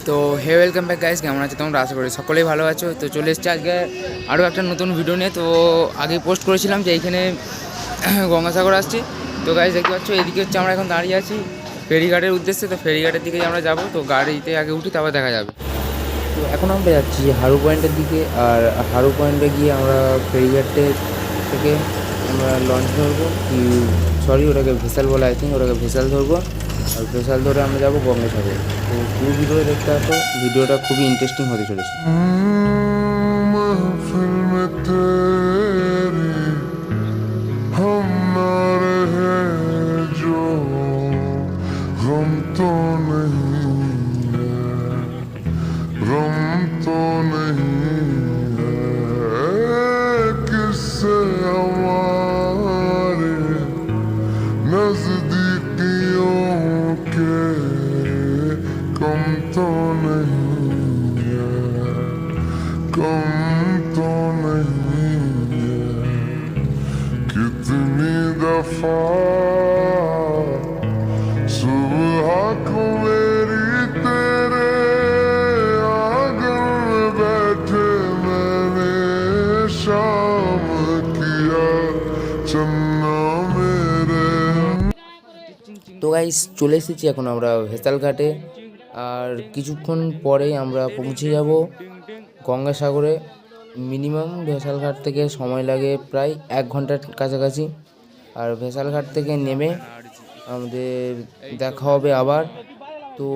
তো হে welcome back guys, কেমন আছো তোমরা? আশা করি সকলেই ভালো আছো। তো চলে এসেছি আজকে আরও একটা নতুন ভিডিও নিয়ে। তো আগে পোস্ট করেছিলাম যে এইখানে গঙ্গাসাগর আসছি। তো গাইস দেখতে পাচ্ছ এদিকে হচ্ছে আমরা এখন দাঁড়িয়ে আছি ফেরিঘাটের উদ্দেশ্যে। তো ফেরিঘাটের দিকেই আমরা যাবো। তো গাড়িতে আগে উঠি, তারপর দেখা যাবে। তো এখন আমরা যাচ্ছি হারু পয়েন্টের দিকে। আর হারু পয়েন্টে গিয়ে আমরা ফেরিঘাটে থেকে আমরা লঞ্চ ধরবো, কি সরি ওটাকে ভেসাল বলে, আই থিঙ্ক ওটাকে ভেসাল ধরবো। আর ভেসাল ধরে আমরা যাবো গঙ্গাসাগর। তো পুরো ভিডিও দেখতে আসো, ভিডিওটা খুবই ইন্টারেস্টিং হতে চলেছে। कितनी दफा सुबह को मेरी तेरे आंगन में बैठे मैंने शाम किया चन्ना मेरे। তো গাইস চলে এসেছি এখন আমরা ভেসাল ঘাটে। আর কিছুক্ষণ পরেই আমরা পৌঁছে যাব গঙ্গাসাগরে। মিনিমাম ভেসালঘাট থেকে সময় লাগে প্রায় 1 ঘন্টার কাছাকাছি। আর ভেসালঘাট থেকে নেমে আমাদের দেখা হবে আবার। তো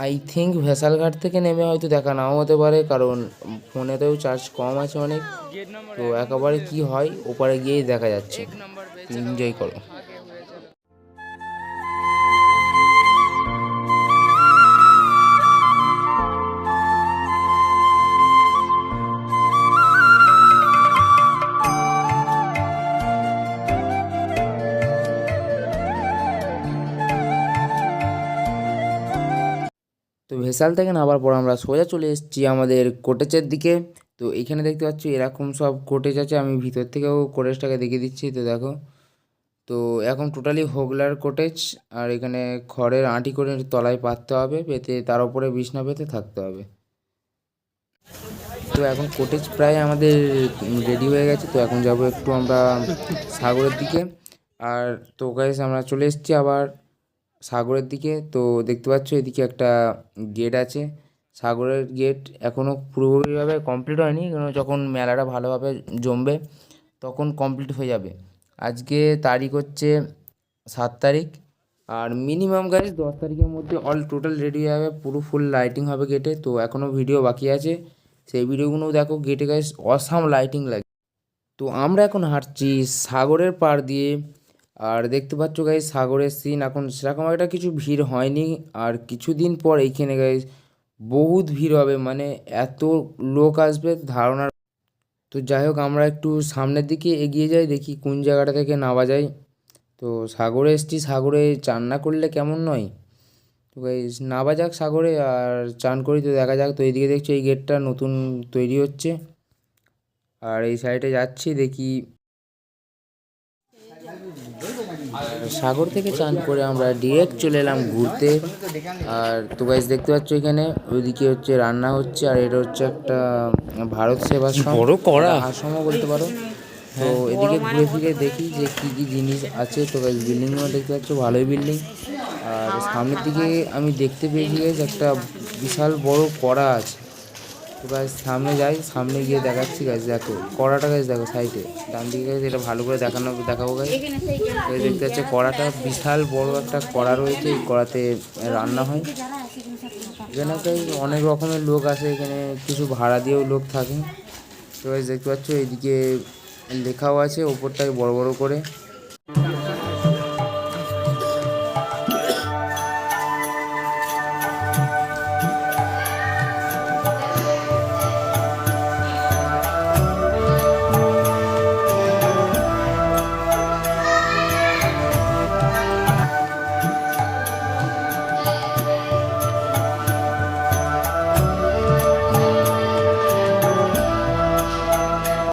আই থিঙ্ক ভেসালঘাট থেকে নেমে হয়তো দেখা নাও হতে পারে, কারণ ফোনেতেও চার্জ কম আছে অনেক। তো একেবারে কি হয় ওপারে গিয়েই দেখা যাচ্ছে। এনজয় করো। তো ভেসাল থেকে নামার পর আমরা সোজা চলে এসেছি আমাদের কটেজের দিকে। তো এখানে দেখতে পাচ্ছি এরকম সব কটেজ আছে। আমি ভিতর থেকেও কটেজটাকে দেখিয়ে দিচ্ছি। তো দেখো, তো এখন টোটালি হোগলার কটেজ। আর এখানে খড়ের আঁটি করে তলায় পাততে হবে, পেতে তার উপরে বিছনা পেতে থাকতে হবে। তো এখন কটেজ প্রায় আমাদের রেডি হয়ে গেছে। তো এখন যাব একটু আমরা সাগরের দিকে। আর তো গাইস আমরা চলে এসেছি আবার সাগরের দিকে। তো দেখতে পাচ্ছ এদিকে একটা গেট আছে। সাগরের গেট এখনও পুরোপুরিভাবে কমপ্লিট হয়নি, কারণ যখন মেলাটা ভালোভাবে জমবে তখন কমপ্লিট হয়ে যাবে। আজকে তারিখ হচ্ছে 7 তারিখ। আর মিনিমাম গাইস 10 তারিখের মধ্যে অল টোটাল রেডি হয়ে যাবে, পুরো ফুল লাইটিং হবে গেটে। তো এখনও ভিডিও বাকি আছে, সেই ভিডিওগুলোও দেখো। গেটে গাইস অসাম লাইটিং লাগে। তো আমরা এখন হাঁটছি সাগরের পাড় দিয়ে। আর দেখতে পাচ্ছ গাইস সাগরের সিন এখন সেরকম একটা কিছু ভিড় হয়নি। আর কিছুদিন পর এইখানে গাইস বহুত ভিড় হবে, মানে এত লোক আসবে ধারণার। তো যাই হোক আমরা একটু সামনের দিকে এগিয়ে যাই, দেখি কোন জায়গাটা থেকে নামা যায়। তো সাগরে এসছি, সাগরে চান না করলে কেমন নয়। তো গাইস নামা যাক সাগরে আর চান করি। তো দেখা যাক। তো এইদিকে দেখছি এই গেটটা নতুন তৈরি হচ্ছে। আর এই সাইডে যাচ্ছি, দেখি। সাগর থেকে চান করে আমরা ডিরেক্ট চলে এলাম ঘুরতে। আর তো গাইস দেখতে পাচ্ছ এখানে ওইদিকে হচ্ছে রান্না হচ্ছে। আর এটা হচ্ছে একটা ভারত সেবাশ্রম, বড় করা আশ্রমও বলতে পারো। তো এদিকে ঘুরে ফিরে দেখি যে কী কী জিনিস আছে। তো গাইস বিল্ডিংগুলো দেখতে পাচ্ছ, ভালোই বিল্ডিং। আর সামনের দিকে আমি দেখতে পেয়েছি গাইস একটা বিশাল বড় কড়া আছে। তো গাইস সামনে যাই, সামনে গিয়ে দেখাচ্ছি গাইস। দেখো কড়াটা গাইস, দেখো সাইডে ডান দিকে গাইস, এটা ভালো করে দেখাবো গাইস। দেখতে পাচ্ছি কড়াটা বিশাল বড় একটা কড়া রয়েছে। এই কড়াতে রান্না হয়। এখানে গাইস অনেক রকমের লোক আসে, এখানে কিছু ভাড়া দিয়েও লোক থাকে। তো গাইস দেখতে পাচ্ছ এইদিকে লেখাও আছে ওপরটায় বড় বড় করে।